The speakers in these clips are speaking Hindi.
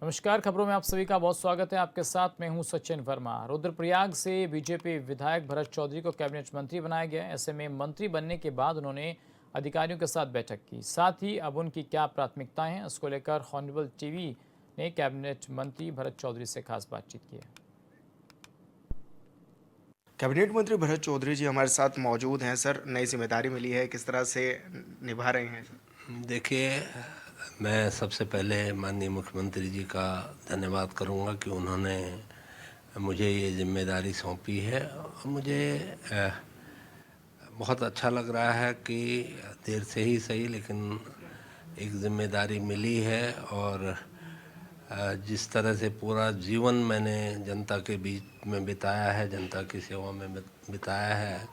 नमस्कार, खबरों में आप सभी का बहुत स्वागत है। आपके साथ मैं हूं सचिन वर्मा। रुद्रप्रयाग से बीजेपी विधायक भरत चौधरी को कैबिनेट मंत्री बनाया गया है। ऐसे में मंत्री बनने के बाद उन्होंने अधिकारियों के साथ बैठक की। साथ ही अब उनकी क्या प्राथमिकताएं हैं, उसको लेकर हॉर्नेबल टीवी ने कैबिनेट मंत्री भरत चौधरी से खास बातचीत की है। कैबिनेट मंत्री भरत चौधरी जी हमारे साथ मौजूद हैं। सर, नई जिम्मेदारी मिली है, किस तरह से निभा रहे हैं सर? देखिए, मैं सबसे पहले माननीय मुख्यमंत्री जी का धन्यवाद करूंगा कि उन्होंने मुझे ये जिम्मेदारी सौंपी है। और मुझे बहुत अच्छा लग रहा है कि देर से ही सही लेकिन एक जिम्मेदारी मिली है। और जिस तरह से पूरा जीवन मैंने जनता के बीच में बिताया है, जनता की सेवा में बिताया है,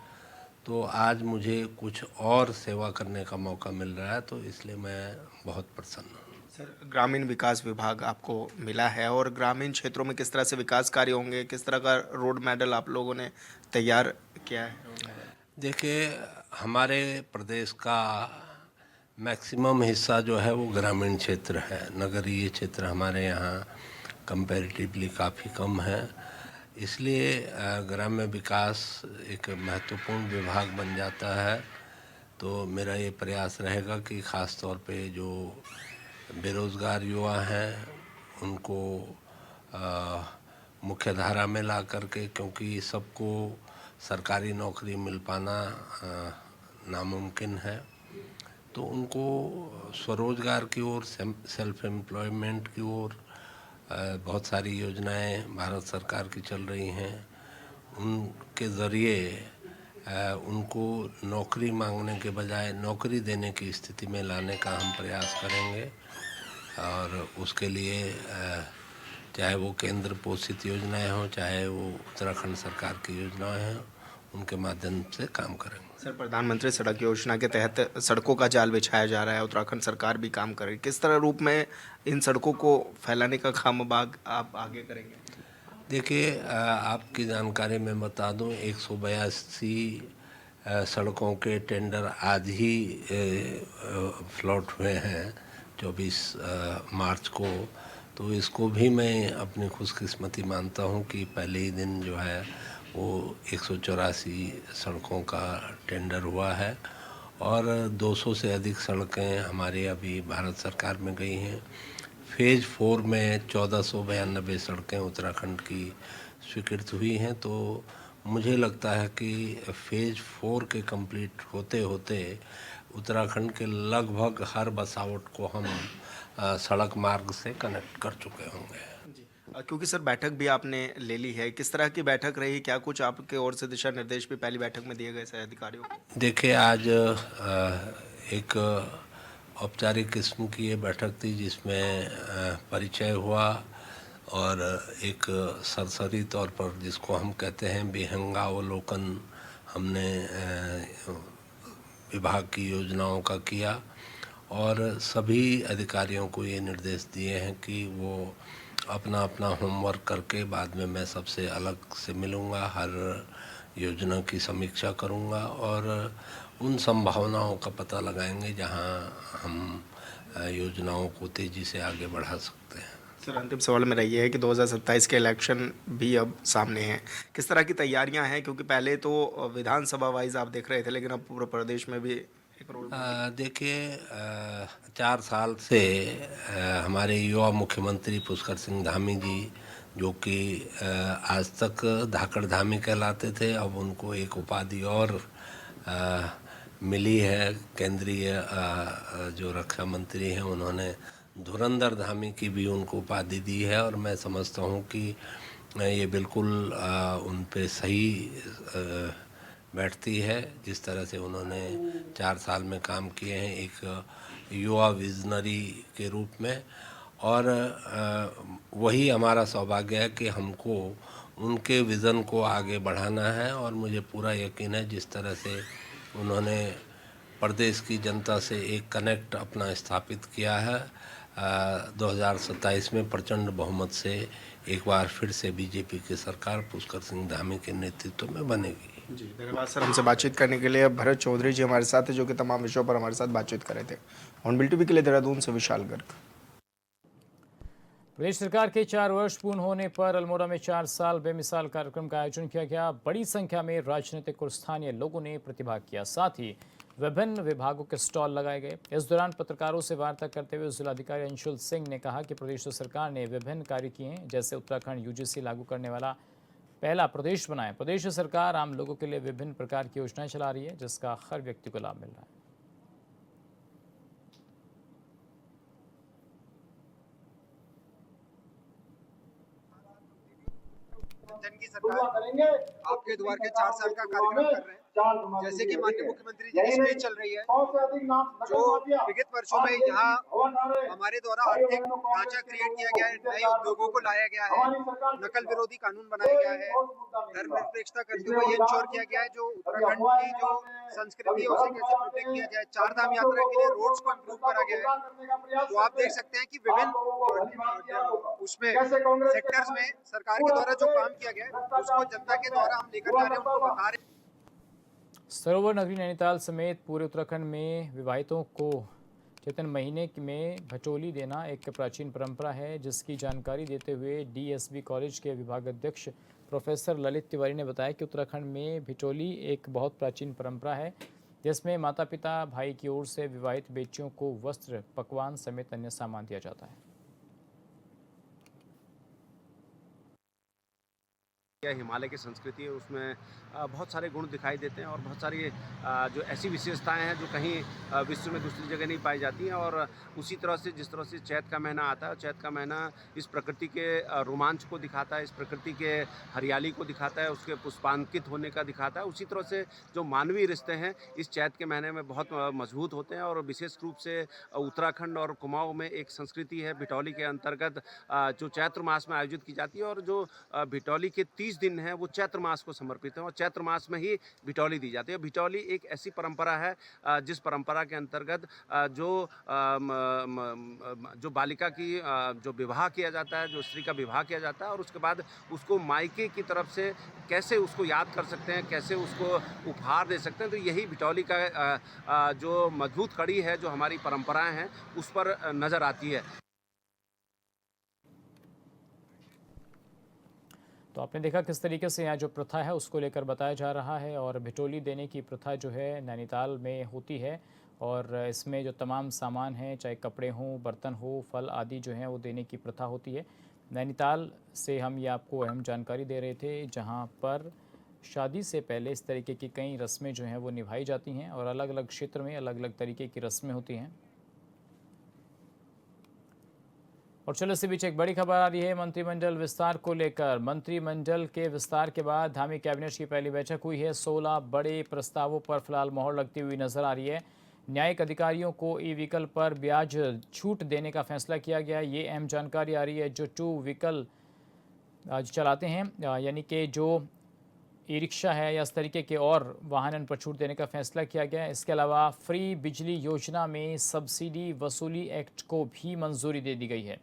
तो आज मुझे कुछ और सेवा करने का मौका मिल रहा है, तो इसलिए मैं बहुत प्रसन्न हूँ। सर, ग्रामीण विकास विभाग आपको मिला है और ग्रामीण क्षेत्रों में किस तरह से विकास कार्य होंगे, किस तरह का रोड मॉडल आप लोगों ने तैयार किया है? देखिए, हमारे प्रदेश का मैक्सिमम हिस्सा जो है वो ग्रामीण क्षेत्र है। नगरीय क्षेत्र हमारे यहाँ कंपैरेटिवली काफ़ी कम है। इसलिए ग्राम्य विकास एक महत्वपूर्ण विभाग बन जाता है। तो मेरा ये प्रयास रहेगा कि ख़ास तौर पे जो बेरोज़गार युवा हैं उनको मुख्य धारा में ला करके, क्योंकि सबको सरकारी नौकरी मिल पाना नामुमकिन है, तो उनको स्वरोजगार की ओर, सेल्फ एम्प्लॉयमेंट की ओर बहुत सारी योजनाएं भारत सरकार की चल रही हैं। उनके ज़रिए उनको नौकरी मांगने के बजाय नौकरी देने की स्थिति में लाने का हम प्रयास करेंगे। और उसके लिए चाहे वो केंद्र पोषित योजनाएं हों, चाहे वो उत्तराखंड सरकार की योजनाएं हों, उनके माध्यम से काम करेंगे। सर, प्रधानमंत्री सड़क योजना के तहत सड़कों का जाल बिछाया जा रहा है, उत्तराखंड सरकार भी काम कर रही है। किस तरह रूप में इन सड़कों को फैलाने का काम बाग आप आगे करेंगे? देखिए, आपकी जानकारी में बता दूं, 182 सड़कों के टेंडर आज ही फ्लॉट हुए हैं 24 मार्च को। तो इसको भी मैं अपनी खुशकिस्मती मानता हूं कि पहले ही दिन जो है वो 184 सड़कों का टेंडर हुआ है और 200 से अधिक सड़कें हमारी अभी भारत सरकार में गई हैं। फेज़ 4 में 1492 सड़कें उत्तराखंड की स्वीकृत हुई हैं। तो मुझे लगता है कि फेज़ 4 के कंप्लीट होते होते उत्तराखंड के लगभग हर बसावट को हम सड़क मार्ग से कनेक्ट कर चुके होंगे। जी। क्योंकि सर बैठक भी आपने ले ली है, किस तरह की बैठक रही, क्या कुछ आपके ओर से दिशा निर्देश भी पहली बैठक में दिए गए सर अधिकारियों को? देखिए, आज एक औपचारिक किस्म की ये बैठक थी जिसमें परिचय हुआ और एक सरसरी तौर पर जिसको हम कहते हैं विहंगावलोकन हमने विभाग की योजनाओं का किया। और सभी अधिकारियों को ये निर्देश दिए हैं कि वो अपना अपना होमवर्क करके बाद में मैं सबसे अलग से मिलूँगा, हर योजना की समीक्षा करूँगा और उन संभावनाओं का पता लगाएंगे जहां हम योजनाओं को तेज़ी से आगे बढ़ा सकते हैं। सर, अंतिम सवाल मेरा ये है कि 2027 के इलेक्शन भी अब सामने हैं, किस तरह की तैयारियां हैं? क्योंकि पहले तो विधानसभा वाइज आप देख रहे थे, लेकिन अब पूरे प्रदेश में भी एक रोल। देखिए, 4 साल से हमारे युवा मुख्यमंत्री पुष्कर सिंह धामी जी, जो कि आज तक धाकड़ धामी कहलाते थे, अब उनको एक उपाधि और मिली है। केंद्रीय जो रक्षा मंत्री हैं उन्होंने धुरंधर धामी की भी उनको उपाधि दी है और मैं समझता हूँ कि ये बिल्कुल उन पे सही बैठती है। जिस तरह से उन्होंने 4 साल में काम किए हैं एक युवा विजनरी के रूप में, और वही हमारा सौभाग्य है कि हमको उनके विज़न को आगे बढ़ाना है। और मुझे पूरा यकीन है जिस तरह से उन्होंने प्रदेश की जनता से एक कनेक्ट अपना स्थापित किया है, 2027 में प्रचंड बहुमत से एक बार फिर से बीजेपी की सरकार पुष्कर सिंह धामी के नेतृत्व में बनेगी। जी, धन्यवाद सर हमसे बातचीत करने के लिए। भरत चौधरी जी हमारे साथ हैं, जो कि तमाम विषयों पर हमारे साथ बातचीत कर रहे थे। हॉर्नबिल टीवी के लिए देहरादून से विशाल गर्ग। प्रदेश सरकार के 4 वर्ष पूर्ण होने पर अल्मोड़ा में 4 साल बेमिसाल कार्यक्रम का आयोजन किया गया। बड़ी संख्या में राजनीतिक और स्थानीय लोगों ने प्रतिभाग किया। साथ ही विभिन्न विभागों के स्टॉल लगाए गए। इस दौरान पत्रकारों से वार्ता करते हुए जिलाधिकारी अंशुल सिंह ने कहा कि प्रदेश सरकार ने विभिन्न कार्य किए हैं, जैसे उत्तराखंड यूजीसी लागू करने वाला पहला प्रदेश बनाया। प्रदेश सरकार आम लोगों के लिए विभिन्न प्रकार की योजनाएं चला रही है, जिसका हर व्यक्ति को लाभ मिल रहा है। जन की सरकार करेंगे आपके द्वार के 4 साल का कार्यक्रम कर रहे हैं। जैसे कि माननीय मुख्यमंत्री जी की स्पीच चल रही है, जो विगत वर्षों में यहाँ हमारे द्वारा आर्थिक ढांचा क्रिएट किया गया है, नए उद्योगों को लाया गया है, नकल विरोधी कानून बनाया गया है, धर्मनिरपेक्षता करते हुए ये इंश्योर किया गया है जो उत्तराखंड की जो संस्कृति है उसे कैसे प्रोटेक्ट किया जाए। 4 धाम यात्रा के लिए रोड्स को इम्प्रूव करा गया है। तो आप देख सकते हैं कि विभिन्न उसमें सेक्टर्स में सरकार के द्वारा जो काम किया गया है उसको जनता के द्वारा हम लेकर जा रहे हैं, उनको बता रहे हैं। सरोवर नगरी नैनीताल समेत पूरे उत्तराखंड में विवाहितों को चैतन महीने में भचोली देना एक प्राचीन परंपरा है, जिसकी जानकारी देते हुए डीएसबी कॉलेज के विभागाध्यक्ष प्रोफेसर ललित तिवारी ने बताया कि उत्तराखंड में भिचोली एक बहुत प्राचीन परंपरा है, जिसमें माता पिता भाई की ओर से विवाहित बेटियों को वस्त्र, पकवान समेत अन्य सामान दिया जाता है। हिमालय की संस्कृति है, उसमें बहुत सारे गुण दिखाई देते हैं और बहुत सारी जो ऐसी विशेषताएं हैं जो कहीं विश्व में दूसरी जगह नहीं पाई जाती हैं। और उसी तरह से जिस तरह से चैत का महीना आता है, चैत का महीना इस प्रकृति के रोमांच को दिखाता है, इस प्रकृति के हरियाली को दिखाता है, उसके पुष्पांकित होने का दिखाता है। उसी तरह से जो मानवीय रिश्ते हैं इस चैत के महीने में बहुत मजबूत होते हैं। और विशेष रूप से उत्तराखंड और कुमाऊँ में एक संस्कृति है भिटौली के अंतर्गत जो चैत्र मास में आयोजित की जाती है, और जो भिटौली के 30 दिन है वो चैत्र मास को समर्पित है और चैत्र मास में ही भिटौली दी जाती है। भिटौली एक ऐसी परंपरा है जिस परंपरा के अंतर्गत जो बालिका की जो विवाह किया जाता है, जो स्त्री का विवाह किया जाता है, और उसके बाद उसको मायके की तरफ से कैसे उसको याद कर सकते हैं, कैसे उसको उपहार दे सकते हैं। तो यही भिटौली का जो मजबूत कड़ी है, जो हमारी परंपराएं हैं, उस पर नज़र आती है। तो आपने देखा किस तरीके से यहाँ जो प्रथा है उसको लेकर बताया जा रहा है। और भिटोली देने की प्रथा जो है नैनीताल में होती है, और इसमें जो तमाम सामान हैं, चाहे कपड़े हों, बर्तन हो, फल आदि जो हैं वो देने की प्रथा होती है। नैनीताल से हम ये आपको अहम जानकारी दे रहे थे, जहाँ पर शादी से पहले इस तरीके की कई रस्में जो हैं वो निभाई जाती हैं, और अलग अलग क्षेत्र में अलग अलग तरीके की रस्में होती हैं। और चलो इसी बीच एक बड़ी खबर आ रही है मंत्रिमंडल विस्तार को लेकर। मंत्रिमंडल के विस्तार के बाद धामी कैबिनेट की पहली बैठक हुई है। 16 बड़े प्रस्तावों पर फिलहाल मोहर लगती हुई नजर आ रही है। न्यायिक अधिकारियों को ई व्हीकल पर ब्याज छूट देने का फैसला किया गया। ये अहम जानकारी आ रही है। जो 2 व्हीकल चलाते हैं, यानी कि जो ई रिक्शा है या इस तरीके के और वाहन पर छूट देने का फैसला किया गया है। इसके अलावा फ्री बिजली योजना में सब्सिडी वसूली एक्ट को भी मंजूरी दे दी गई है।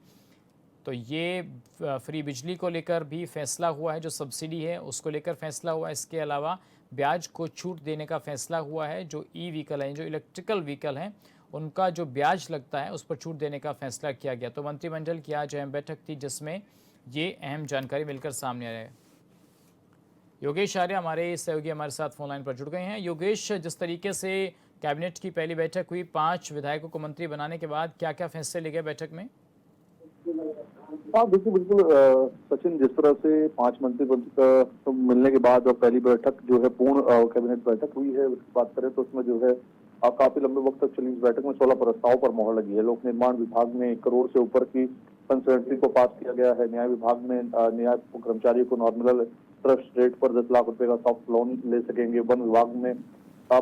तो ये फ्री बिजली को लेकर भी फैसला हुआ है, जो सब्सिडी है उसको लेकर फैसला हुआ है। इसके अलावा ब्याज को छूट देने का फैसला हुआ है। जो ई व्हीकल हैं, जो इलेक्ट्रिकल व्हीकल हैं, उनका जो ब्याज लगता है उस पर छूट देने का फैसला किया गया। तो मंत्रिमंडल की आज अहम बैठक थी, जिसमें ये अहम जानकारी मिलकर सामने आ रही है। योगेश आर्य हमारे सहयोगी हमारे साथ फोन लाइन पर जुड़ गए हैं। योगेश, जिस तरीके से कैबिनेट की पहली बैठक हुई, 5 विधायकों को मंत्री बनाने के बाद क्या क्या फैसले लिए गए बैठक में? हाँ देखिए, बिल्कुल सचिन, जिस तरह से 5 मंत्री का मिलने के बाद और पहली बैठक जो है पूर्ण कैबिनेट बैठक हुई है, उसकी बात करें तो उसमें जो है काफी लंबे वक्त तक चली इस बैठक में 16 प्रस्ताव पर मोहर लगी है। लोक निर्माण विभाग में 1 करोड़ से ऊपर की कंसल्टेंसी को पास किया गया है। न्याय विभाग में न्याय कर्मचारियों को नॉमिनल ट्रस्ट रेट पर 10 लाख रुपए का सॉफ्ट लोन ले सकेंगे। वन विभाग में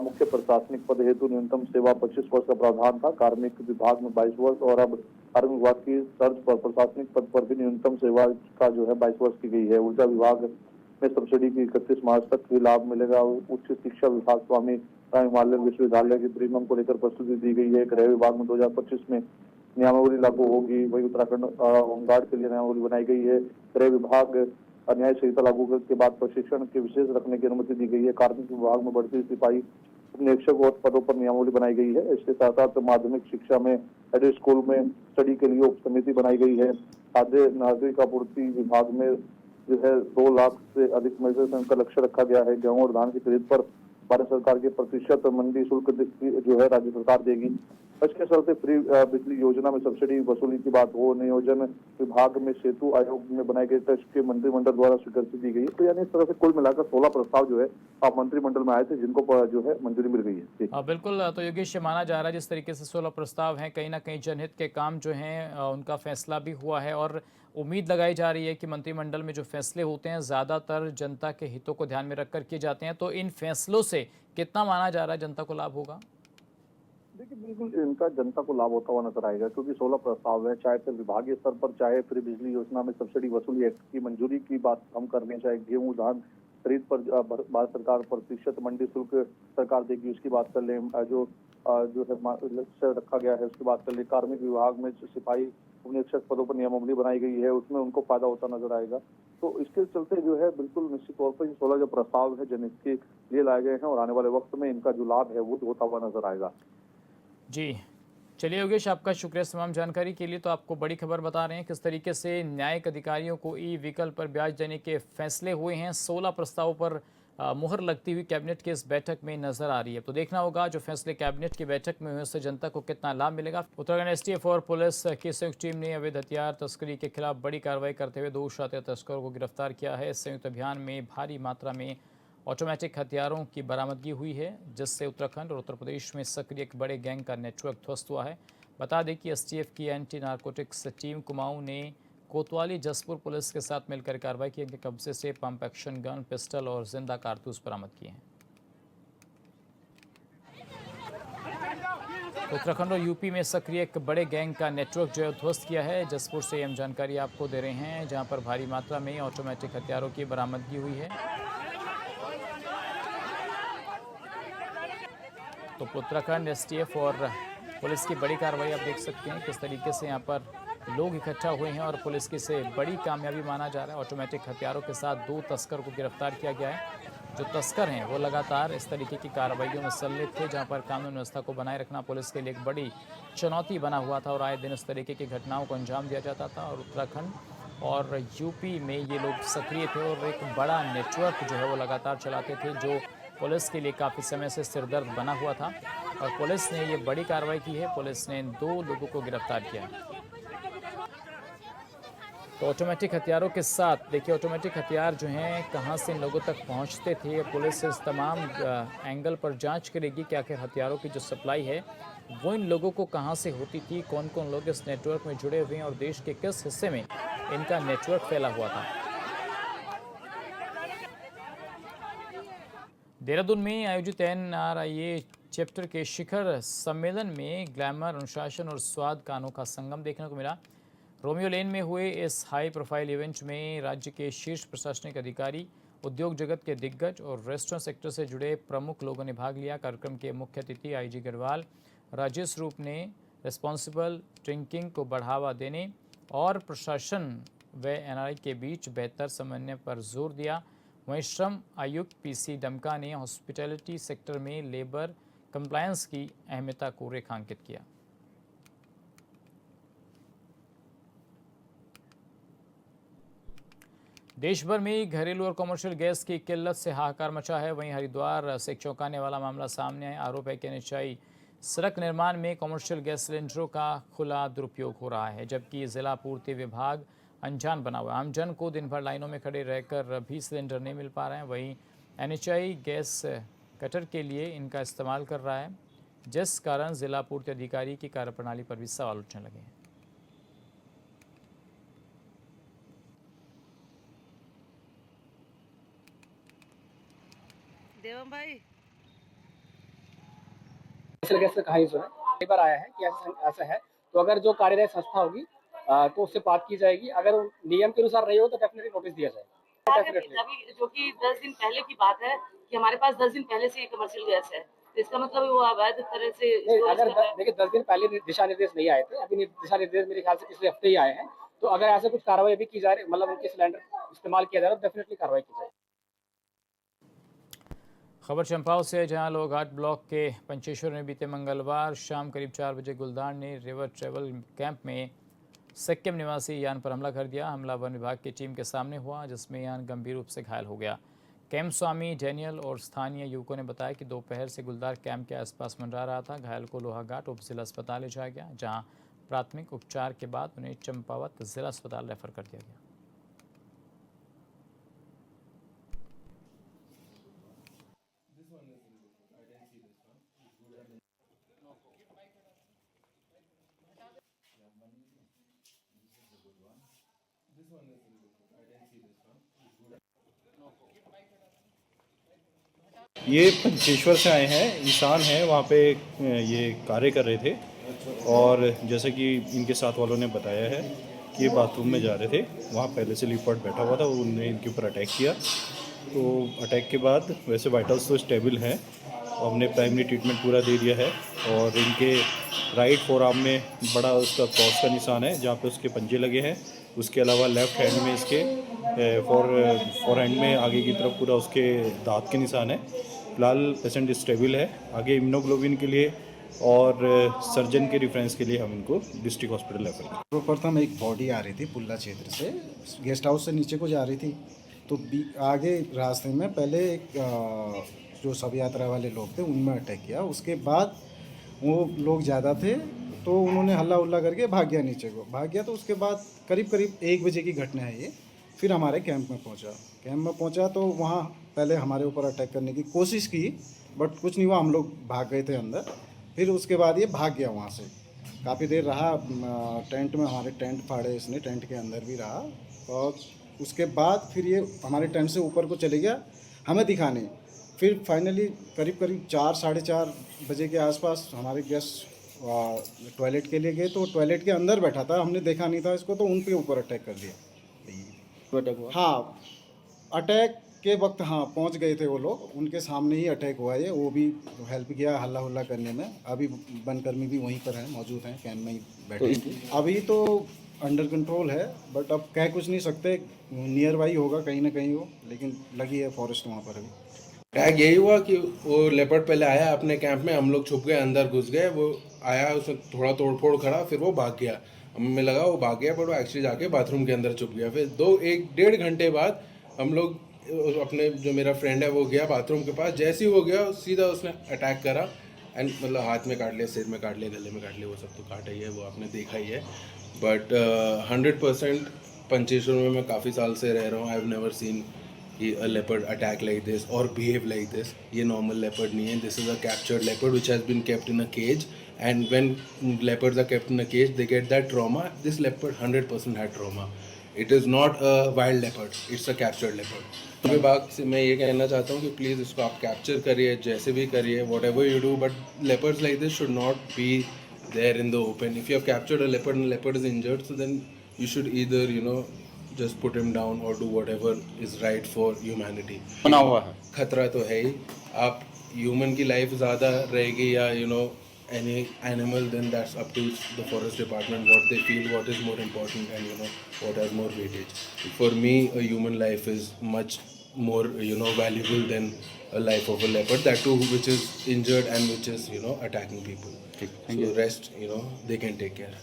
मुख्य प्रशासनिक पद हेतु न्यूनतम सेवा 25 वर्ष का प्रावधान था। कार्मिक विभाग में 22 वर्ष, और अब कार्मिक विभाग की तर्ज पर प्रशासनिक पद पर भी न्यूनतम सेवा का जो है 22 वर्ष की गई है। ऊर्जा विभाग में सब्सिडी की 31 मार्च तक भी लाभ मिलेगा। उच्च शिक्षा विभाग स्वामी हिमालयन विश्वविद्यालय की प्रीमियम को लेकर प्रस्तुति दी गई है। गृह विभाग में 2025 में नियमावली लागू होगी। वही उत्तराखंड होमगार्ड के लिए नियमावली बनाई गई है। गृह विभाग न्याय संहिता लागू के बाद प्रशिक्षण के विशेष रखने की अनुमति दी गई है। कार्मिक विभाग में बढ़ती सिपाही निरीक्षक और पदों पर नियमावली बनाई गई है। इसके साथ साथ माध्यमिक शिक्षा में एडे स्कूल में स्टडी के लिए उप समिति बनाई गई है। खाद्य नागरिक आपूर्ति विभाग में जो है 2 लाख से अधिक मीट्रिक टन का लक्ष्य रखा गया है। गेहूं और धान की खरीद पर भारत सरकार के प्रतिशत मंडी शुल्क जो है राज्य सरकार देगी। इसके चलते फ्री बिजली योजना में सब्सिडी वसूली की बात हो, नियोजन विभाग में सेतु आयोग में बनाए गए टेस्ट के मंत्रिमंडल द्वारा स्वीकृति दी गई है। तो यानी इस तरह से कुल मिलाकर 16 प्रस्ताव जो है मंत्रिमंडल में आए थे, जिनको जो है मंजूरी मिल गई है। बिल्कुल, तो योगेश, ये माना जा रहा है जिस तरीके से 16 प्रस्ताव हैं, कहीं ना कहीं जनहित के काम जो हैं उनका फैसला भी हुआ है और उम्मीद लगाई जा रही है कि मंत्रिमंडल में जो फैसले होते हैं ज़्यादातर जनता के हितों को ध्यान में रखकर किए जाते हैं। तो इन फैसलों से कितना माना जा रहा है जनता को लाभ होगा? देखिए, बिल्कुल इनका जनता को लाभ होता हुआ नजर आएगा, क्योंकि 16 प्रस्ताव है, चाहे फिर विभागीय स्तर पर, चाहे फिर बिजली योजना में सब्सिडी वसूली एक्ट की मंजूरी की बात हम कर लें, चाहे गेहूं धान खरीद पर भारत सरकार प्रतिशत मंडी शुल्क सरकार देगी उसकी बात कर लें, जो है लक्ष्य रखा गया है उसकी बात कर लें, कार्मिक विभाग में सिपाही निरीक्षक पदों पर नियमावली बनाई गई है, उसमें उनको फायदा होता नजर आएगा। तो इसके चलते जो है बिल्कुल निश्चित तौर पर 16 जो प्रस्ताव है जनहित के लिए लाए गए हैं और आने वाले वक्त में इनका जो लाभ है वो होता हुआ नजर आएगा। जी, चलिए योगेश, आपका शुक्रिया तमाम जानकारी के लिए। तो आपको बड़ी खबर बता रहे हैं किस तरीके से न्यायिक अधिकारियों को ई व्हीकल पर ब्याज देने के फैसले हुए हैं। 16 प्रस्तावों पर मुहर लगती हुई कैबिनेट के इस बैठक में नजर आ रही है। तो देखना होगा जो फैसले कैबिनेट की बैठक में हुए उससे जनता को कितना लाभ मिलेगा। उत्तराखंड एसटीएफ और पुलिस की संयुक्त टीम ने अवैध हथियार तस्करी के खिलाफ बड़ी कार्रवाई करते हुए 2 शातिर तस्करों को गिरफ्तार किया है। इस संयुक्त अभियान में भारी मात्रा में ऑटोमेटिक हथियारों की बरामदगी हुई है, जिससे उत्तराखंड और उत्तर प्रदेश में सक्रिय एक बड़े गैंग का नेटवर्क ध्वस्त हुआ है। बता दें कि एसटीएफ की एंटी नारकोटिक्स टीम कुमाऊं ने कोतवाली जसपुर पुलिस के साथ मिलकर कार्रवाई की। इनके कब्जे से पंप एक्शन गन, पिस्टल और जिंदा कारतूस बरामद किए हैं। उत्तराखंड और यूपी में सक्रिय एक बड़े गैंग का नेटवर्क जो है ध्वस्त किया है। जसपुर से हम जानकारी आपको दे रहे हैं, जहां पर भारी मात्रा में ऑटोमेटिक हथियारों की बरामदगी हुई है। तो उत्तराखंड एसटीएफ और पुलिस की बड़ी कार्रवाई आप देख सकते हैं किस तरीके से यहाँ पर लोग इकट्ठा हुए हैं और पुलिस की से बड़ी कामयाबी माना जा रहा है। ऑटोमेटिक हथियारों के साथ 2 तस्कर को गिरफ्तार किया गया है। जो तस्कर हैं वो लगातार इस तरीके की कार्रवाइयों में संलिप्त थे, जहाँ पर कानून व्यवस्था को बनाए रखना पुलिस के लिए एक बड़ी चुनौती बना हुआ था और आए दिन इस तरीके की घटनाओं को अंजाम दिया जाता था। और उत्तराखंड और यूपी में ये लोग सक्रिय थे और एक बड़ा नेटवर्क जो है वो लगातार चलाते थे, जो पुलिस के लिए काफ़ी समय से सिरदर्द बना हुआ था। और पुलिस ने ये बड़ी कार्रवाई की है। पुलिस ने 2 लोगों को गिरफ्तार किया है। तो ऑटोमेटिक हथियारों के साथ देखिए, ऑटोमेटिक हथियार जो हैं कहां से इन लोगों तक पहुंचते थे। पुलिस इस तमाम एंगल पर जांच करेगी कि आखिर हथियारों की जो सप्लाई है वो इन लोगों को कहां से होती थी, कौन कौन लोग इस नेटवर्क में जुड़े हुए हैं और देश के किस हिस्से में इनका नेटवर्क फैला हुआ था। देहरादून में आयोजित NRIA चैप्टर के शिखर सम्मेलन में ग्लैमर, अनुशासन और स्वाद का अनोखा संगम देखने को मिला। रोमियो लेन में हुए इस हाई प्रोफाइल इवेंट में राज्य के शीर्ष प्रशासनिक अधिकारी, उद्योग जगत के दिग्गज और रेस्टोरेंट सेक्टर से जुड़े प्रमुख लोगों ने भाग लिया। कार्यक्रम के मुख्य अतिथि IG गढ़वाल राजेश रूप ने रिस्पॉन्सिबल ड्रिंकिंग को बढ़ावा देने और प्रशासन व NRI के बीच बेहतर समन्वय पर जोर दिया। वहीं श्रम आयुक्त PC डमका ने हॉस्पिटैलिटी सेक्टर में लेबर कंप्लायंस की अहमियता को रेखांकित किया। देश भर में घरेलू और कमर्शियल गैस की किल्लत से हाहाकार मचा है। वहीं हरिद्वार से एक चौंकाने वाला मामला सामने आया। आरोप है कि NHAI सड़क निर्माण में कमर्शियल गैस सिलेंडरों का खुला दुरुपयोग हो रहा है, जबकि जिला पूर्ति विभाग अनजान बना हुआ है। आमजन को दिन भर लाइनों में खड़े रहकर भी सिलेंडर नहीं मिल पा रहे हैं। वहीं NHAI गैस कटर के लिए इनका इस्तेमाल कर रहा है, जिस कारण जिला पूर्ति अधिकारी की कार्यप्रणाली पर भी सवाल उठने लगे हैं। देवम भाई, गैस से कहा जो है कई बार आया है कि ऐसा है, तो अगर जो कार्यदायी संस्था होगी तो उससे बात की जाएगी। अगर वो नियम के अनुसार रही हो तो डेफिनेटली नोटिस दिया जाएगा। अभी जो कि 10 दिन पहले की बात है कि हमारे पास 10 दिन पहले से कमर्शियल गैस है, तो इसका मतलब वो अवैध तरह से अगर देखिए 10 दिन पहले दिशा निर्देश नहीं आए थे, अभी दिशा निर्देश मेरे ख्याल से पिछले हफ्ते ही आए हैं। तो अगर ऐसे कुछ कार्रवाई अभी की जा रही, मतलब उनके सिलेंडर इस्तेमाल किया जा रहा है, तो डेफिनेटली कार्रवाई की जाएगी। खबर चंपाव से, जहां लोहाघाट ब्लॉक के पंचेश्वर में बीते मंगलवार शाम करीब 4 बजे गुलदार ने रिवर ट्रेवल कैंप में सिक्किम निवासी यान पर हमला कर दिया। हमला वन विभाग की टीम के सामने हुआ, जिसमें यान गंभीर रूप से घायल हो गया। कैंप स्वामी डैनियल और स्थानीय युवकों ने बताया कि दोपहर से गुलदार कैंप के आसपास मंडरा रहा था। घायल को लोहाघाट उप जिला अस्पताल ले जाया गया, जहां प्राथमिक उपचार के बाद उन्हें चंपावत जिला अस्पताल रेफर कर दिया गया। ये पंचेश्वर से आए हैं, इंसान हैं, वहाँ पे ये कार्य कर रहे थे और जैसे कि इनके साथ वालों ने बताया है कि ये बाथरूम में जा रहे थे। वहाँ पहले से लिपर्ड बैठा हुआ था, उन्होंने इनके ऊपर अटैक किया। तो अटैक के बाद वैसे वाइटल्स तो स्टेबल हैं, हमने प्राइमरी ट्रीटमेंट पूरा दे दिया है और इनके राइट फोर आर्म में बड़ा उसका क्रॉस का निशान है जहाँ पे उसके पंजे लगे हैं। उसके अलावा लेफ्ट हैंड में इसके फोर हैंड में आगे की तरफ पूरा उसके दांत के निशान है। फिलहाल पेशेंट स्टेबल है। आगे इम्यूनोग्लोबिन के लिए और सर्जन के रेफरेंस के लिए हम इनको डिस्ट्रिक्ट हॉस्पिटल रेफर करें। सर्वप्रथम एक बॉडी आ रही थी पुल्ला क्षेत्र से, गेस्ट हाउस से नीचे को जा रही थी, तो आगे रास्ते में पहले एक जो शव यात्रा वाले लोग थे उनमें अटैक किया। उसके बाद वो लोग ज़्यादा थे तो उन्होंने हल्ला उल्ला करके भाग गया, नीचे को भाग गया। तो उसके बाद करीब 1 बजे की घटना है ये। फिर हमारे कैंप में पहुंचा तो वहाँ पहले हमारे ऊपर अटैक करने की कोशिश की, बट कुछ नहीं हुआ, हम लोग भाग गए थे अंदर। फिर उसके बाद ये भाग गया वहाँ से, काफ़ी देर रहा टेंट में, हमारे टेंट फाड़े इसने, टेंट के अंदर भी रहा। और उसके बाद फिर ये हमारे टेंट से ऊपर को चले गया हमें दिखाने। फिर फाइनली करीब 4 साढ़े 4 बजे के आसपास हमारे गेस्ट टॉयलेट के लिए गए, तो टॉयलेट के अंदर बैठा था, हमने देखा नहीं था इसको, तो उन पे ऊपर अटैक कर दिया। हाँ, अटैक के वक्त हाँ पहुंच गए थे वो लोग, उनके सामने ही अटैक हुआ है। वो भी हेल्प किया हल्ला हुल्ला करने में। अभी वनकर्मी भी वहीं पर हैं, मौजूद हैं, कैंप में ही बैठे। अभी तो अंडर कंट्रोल है, बट अब कह कुछ नहीं सकते, नियर बाई होगा कहीं ना कहीं वो, लेकिन लगी है फॉरेस्ट वहाँ पर। अभी अटैक यही हुआ कि वो लेपर्ड पहले आया अपने कैंप में, हम लोग छुप गए, अंदर घुस गए। वो आया, उसने थोड़ा तोड़फोड़ करा, फिर वो भाग गया। हमें लगा वो भाग गया, बट वो एक्चुअली जाके बाथरूम के अंदर छुप गया। फिर 1-1.5 घंटे बाद हम लोग अपने, जो मेरा फ्रेंड है वो गया बाथरूम के पास। जैसे ही वो गया सीधा उसने अटैक करा एंड मतलब हाथ में काट लिया, सिर में काट लिया, गले में काट लिया, वो सब तो काटा ही है, वो आपने देखा ही है। बट 100% पंचेश्वर में मैं काफ़ी साल से रह रहा हूँ, आई हैव नेवर सीन कि a leopard attack like this or behave like this. ये normal leopard नहीं है, this is a captured leopard which has been kept in a cage, and when leopards are kept in a cage they get that trauma. This leopard 100% had trauma. It is not a wild leopard, it's a captured leopard. तो विभाग से मैं ये कहना चाहता हूँ कि प्लीज़ इसको आप कैप्चर करिए, जैसे भी करिए, whatever you do, but leopards like this should not be there in the open. If you have captured a leopard and the leopard is injured, so then you should either, just put him down or do whatever is right for humanity. बना हुआ है, खतरा तो है ही। आप ह्यूमन की लाइफ ज़्यादा रहेगी या any animal, then that's up to the forest department what they feel, what is more important, and what has more weightage. For me, a human life is much more valuable than a life of a leopard, that too which is injured and which is attacking people. So rest, they can take care.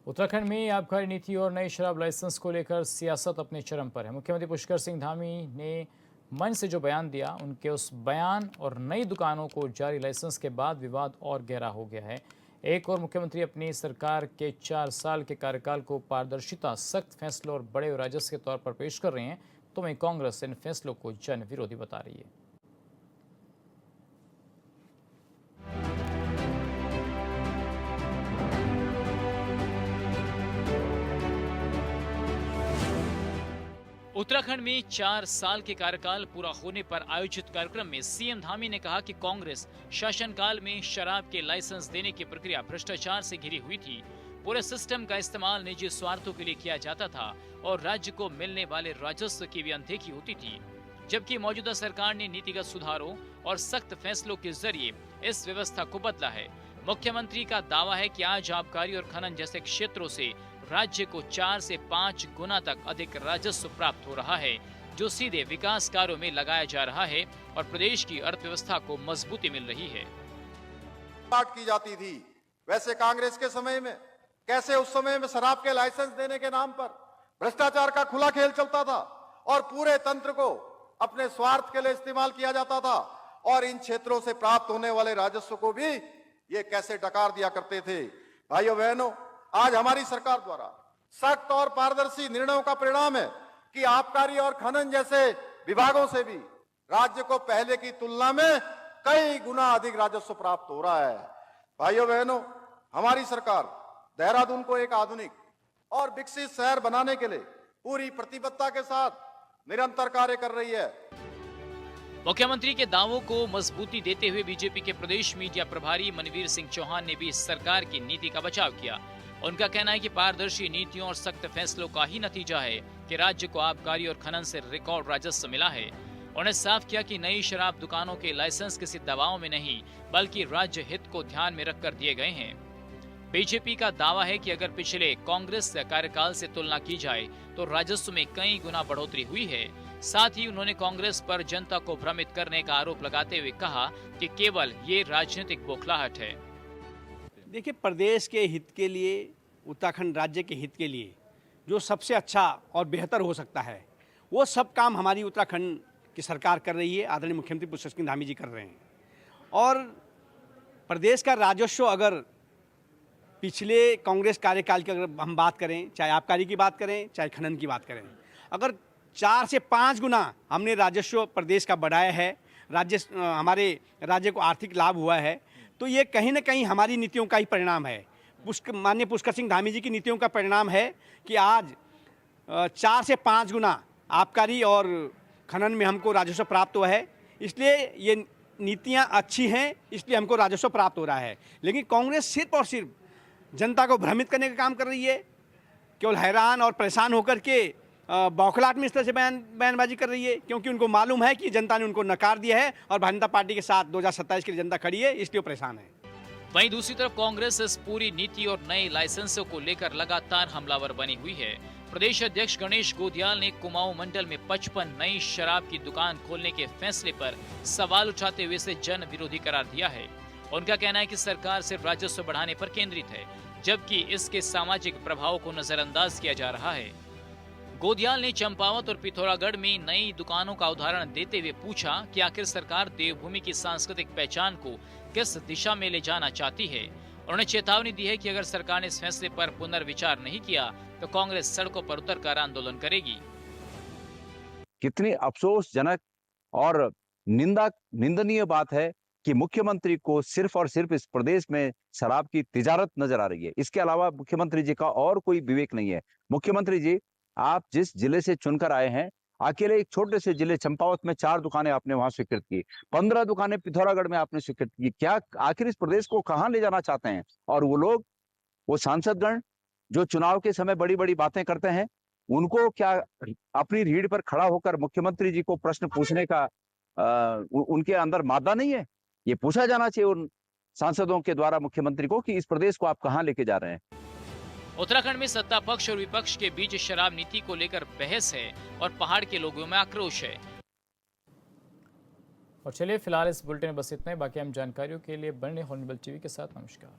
Uttarakhand में आबकारी नीति और नई शराब लाइसेंस को लेकर सियासत अपने चरम पर है। मुख्यमंत्री पुष्कर सिंह धामी ने मंच से जो बयान दिया, उनके उस बयान और नई दुकानों को जारी लाइसेंस के बाद विवाद और गहरा हो गया है। एक और मुख्यमंत्री अपनी सरकार के 4 साल के कार्यकाल को पारदर्शिता, सख्त फैसलों और बड़े राजस्व के तौर पर पेश कर रहे हैं, तो वहीं कांग्रेस इन फैसलों को जन विरोधी बता रही है। उत्तराखंड में 4 साल के कार्यकाल पूरा होने पर आयोजित कार्यक्रम में सीएम धामी ने कहा कि कांग्रेस शासनकाल में शराब के लाइसेंस देने की प्रक्रिया भ्रष्टाचार से घिरी हुई थी। पूरे सिस्टम का इस्तेमाल निजी स्वार्थों के लिए किया जाता था और राज्य को मिलने वाले राजस्व की भी अनदेखी होती थी। जबकि मौजूदा सरकार ने नीतिगत सुधारों और सख्त फैसलों के जरिए इस व्यवस्था को बदला है। मुख्यमंत्री का दावा है कि आज आबकारी और खनन जैसे क्षेत्रों से राज्य को 4 से 5 गुना तक अधिक राजस्व प्राप्त हो रहा है। जो सीधे विकास कार्यों में लगाया जा रहा है और प्रदेश की अर्थव्यवस्था को मजबूती मिल रही है। बात की जाती थी, वैसे कांग्रेस के समय में कैसे उस समय में शराब के लाइसेंस देने के नाम पर भ्रष्टाचार का खुला खेल चलता था और पूरे तंत्र को अपने स्वार्थ के लिए इस्तेमाल किया जाता था और इन क्षेत्रों से प्राप्त होने वाले राजस्व को भी ये कैसे डकार दिया करते थे। भाइयों बहनों, आज हमारी सरकार द्वारा सख्त और पारदर्शी निर्णयों का परिणाम है कि आबकारी और खनन जैसे विभागों से भी राज्य को पहले की तुलना में कई गुना अधिक राजस्व प्राप्त हो रहा है। भाइयों बहनों, हमारी सरकार देहरादून को एक आधुनिक और विकसित शहर बनाने के लिए पूरी प्रतिबद्धता के साथ निरंतर कार्य कर रही है। मुख्यमंत्री के दावों को मजबूती देते हुए बीजेपी के प्रदेश मीडिया प्रभारी मनवीर सिंह चौहान ने भी सरकार की नीति का बचाव किया। उनका कहना है कि पारदर्शी नीतियों और सख्त फैसलों का ही नतीजा है कि राज्य को आबकारी और खनन से रिकॉर्ड राजस्व मिला है। उन्होंने साफ किया कि नई शराब दुकानों के लाइसेंस किसी दबाव में नहीं बल्कि राज्य हित को ध्यान में रखकर दिए गए हैं। बीजेपी का दावा है कि अगर पिछले कांग्रेस कार्यकाल से तुलना की जाए तो राजस्व में कई गुना बढ़ोतरी हुई है। साथ ही उन्होंने कांग्रेस पर जनता को भ्रमित करने का आरोप लगाते हुए कहा कि केवल ये राजनीतिक बौखलाहट है। देखिए, प्रदेश के हित के लिए, उत्तराखंड राज्य के हित के लिए जो सबसे अच्छा और बेहतर हो सकता है वो सब काम हमारी उत्तराखंड की सरकार कर रही है। आदरणीय मुख्यमंत्री पुष्कर सिंह धामी जी कर रहे हैं। और प्रदेश का राजस्व अगर पिछले कांग्रेस कार्यकाल की अगर हम बात करें, चाहे आबकारी की बात करें, चाहे खनन की बात करें, अगर 4 से 5 गुना हमने राजस्व प्रदेश का बढ़ाया है, हमारे राज्य को आर्थिक लाभ हुआ है, तो ये कहीं ना कहीं हमारी नीतियों का ही परिणाम है। माननीय पुष्कर सिंह धामी जी की नीतियों का परिणाम है कि आज 4 से 5 गुना आबकारी और खनन में हमको राजस्व प्राप्त हुआ है। इसलिए ये नीतियाँ अच्छी हैं, इसलिए हमको राजस्व प्राप्त हो रहा है। लेकिन कांग्रेस सिर्फ और सिर्फ जनता को भ्रमित करने का काम कर रही है, केवल हैरान और परेशान होकर के बौखलाहट में इस तरह से बयानबाजी कर रही है, क्योंकि उनको मालूम है कि जनता ने उनको नकार दिया है और भारतीय जनता पार्टी के साथ 2027 के लिए जनता खड़ी है, इसलिए वो परेशान है। वहीं दूसरी तरफ कांग्रेस इस पूरी नीति और नए लाइसेंसों को लेकर लगातार हमलावर बनी हुई है। प्रदेश अध्यक्ष गणेश गोदियाल ने कुमाऊं मंडल में 55 नई शराब की दुकान खोलने के फैसले पर सवाल उठाते हुए इसे जन विरोधी करार दिया है। उनका कहना है कि सरकार सिर्फ राजस्व बढ़ाने पर केंद्रित है, जबकि इसके सामाजिक प्रभाव को नजरअंदाज किया जा रहा है। गोदियाल ने चंपावत और पिथौरागढ़ में नई दुकानों का उदाहरण देते हुए पूछा कि आखिर सरकार देवभूमि की सांस्कृतिक पहचान को किस दिशा में ले जाना चाहती है। उन्होंने चेतावनी दी है कि अगर सरकार ने इस फैसले पर पुनर्विचार नहीं किया तो कांग्रेस सड़कों पर उतरकर आंदोलन करेगी। कितनी अफसोसजनक और निंदनीय बात है कि मुख्यमंत्री को सिर्फ और सिर्फ इस प्रदेश में शराब की तिजारत नजर आ रही है। इसके अलावा मुख्यमंत्री जी का और कोई विवेक नहीं है। मुख्यमंत्री जी, आप जिस जिले से चुनकर आए हैं, अकेले एक छोटे से जिले चंपावत में 4 दुकानें आपने वहां स्वीकृत की, 15 दुकानें पिथौरागढ़ में आपने स्वीकृत की। क्या आखिर इस प्रदेश को कहां ले जाना चाहते हैं? और वो लोग, वो सांसदगण जो चुनाव के समय बड़ी बड़ी बातें करते हैं, उनको क्या अपनी रीढ़ पर खड़ा होकर मुख्यमंत्री जी को प्रश्न पूछने का उनके अंदर मादा नहीं है? ये पूछा जाना चाहिए उन सांसदों के द्वारा मुख्यमंत्री को कि इस प्रदेश को आप कहां लेके जा रहे हैं। उत्तराखंड में सत्ता पक्ष और विपक्ष के बीच शराब नीति को लेकर बहस है और पहाड़ के लोगों में आक्रोश है। और चलिए फिलहाल इस बुलेटिन में बस इतना ही। बाकी हम जानकारियों के लिए बने हॉर्नबिल टीवी के साथ। नमस्कार।